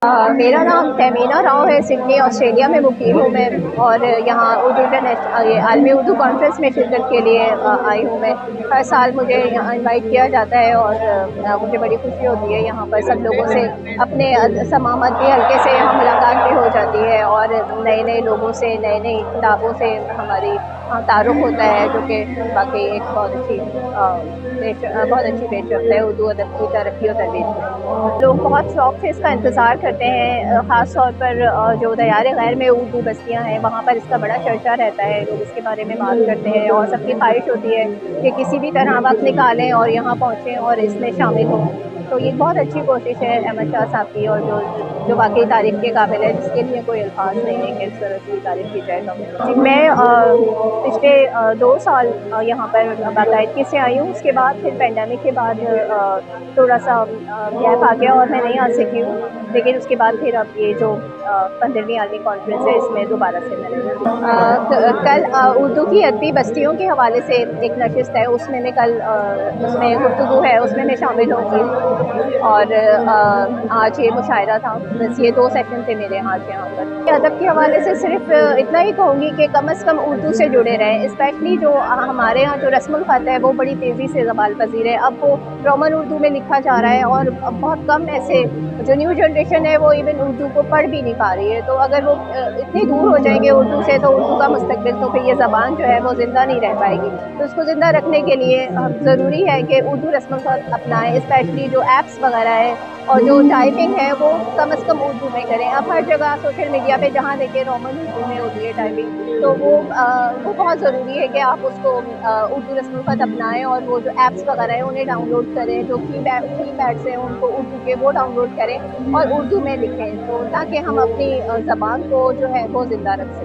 मेरा नाम तहमीना राव है। सिडनी ऑस्ट्रेलिया में मुकीम हूँ मैं, और यहाँ उर्दू इंटरनेशनल आलमी उर्दू कॉन्फ्रेंस में शिरकत के लिए आई हूँ मैं। हर साल मुझे यहाँ इनवाइट किया जाता है, और मुझे बड़ी खुशी होती है यहाँ पर सब लोगों से अपने समामती हल्के से यहाँ मुलाकात भी हो जाती है, और नए नए लोगों से, नई नई किताबों से हमारी तारुफ होता है, जो कि वाकई एक बहुत अच्छी पेशरफ्त है उर्दू अदब की तरक्की और तरबियत में। लोग बहुत शौक से इसका इंतज़ार करते हैं, ख़ास तौर पर जो दयार गैर में उर्दू बस्तियाँ हैं वहाँ पर इसका बड़ा चर्चा रहता है। लोग इसके बारे में बात करते हैं, और सबकी ख्वाहिश होती है कि किसी भी तरह वक्त निकालें और यहाँ पहुँचें और इसमें शामिल हों। तो ये बहुत अच्छी कोशिश है अहमद शाह साहब की, और जो वाकई तारीफ़ के काबिल है, जिसके लिए कोई अल्फाज नहीं है कि इस तरह से तारीफ़ की जाए। जी, मैं पिछले 2 साल यहाँ पर बाकायदगी से आई हूँ। उसके बाद फिर पैंडेमिक के बाद थोड़ा सा गैप आ गया और मैं नहीं आ सकी हूँ, लेकिन उसके बाद फिर अब ये जो 15वीं आलमी कॉन्फ्रेंस है, इसमें दोबारा से मैंने कल उर्दू की अदबी बस्तियों के हवाले से एक नशिस्त है, उसमें मैं कल उसमें गुफ्तगू है, उसमें मैं शामिल होंगी। और आज ये मुशायरा था। बस ये 2 सेशन थे मेरे आज यहाँ पर। अदब के हवाले से सिर्फ इतना ही कहूँगी कि कम अज़ कम उर्दू से जुड़े रहें। स्पेशली जो हमारे यहाँ जो रस्मुल ख़त है वो बड़ी तेज़ी से ज़वाल पज़ीर है। अब वो रोमन उर्दू में लिखा जा रहा है, और अब बहुत कम ऐसे जो न्यू जनरेशन है वो इवन उर्दू को पढ़ भी नहीं पा रही है। तो अगर वो इतनी दूर हो जाएंगे उर्दू से, तो उर्दू का मुस्तकबिल, तो फिर ये ज़बान जो है वो ज़िंदा नहीं रह पाएगी। तो उसको ज़िंदा रखने के लिए ज़रूरी है कि उर्दू रस्मुल ख़त अपनाएं। स्पेशली जो ऐप्स वगैरह है और जो टाइपिंग है वो कम अज़ कम उर्दू में करें। अब हर जगह सोशल मीडिया पे जहाँ देखें रोमन उर्दू में होती है टाइपिंग, तो वो बहुत ज़रूरी है कि आप उसको उर्दू रस्मुल ख़त अपनाएं, और वो जो ऐप्स वगैरह हैं उन्हें डाउनलोड करें, जो कीपैड्स हैं उनको उर्दू के वो डाउनलोड करें और उर्दू में लिखें, तो ताकि हम अपनी ज़बान को जो है वो ज़िंदा रख सकें।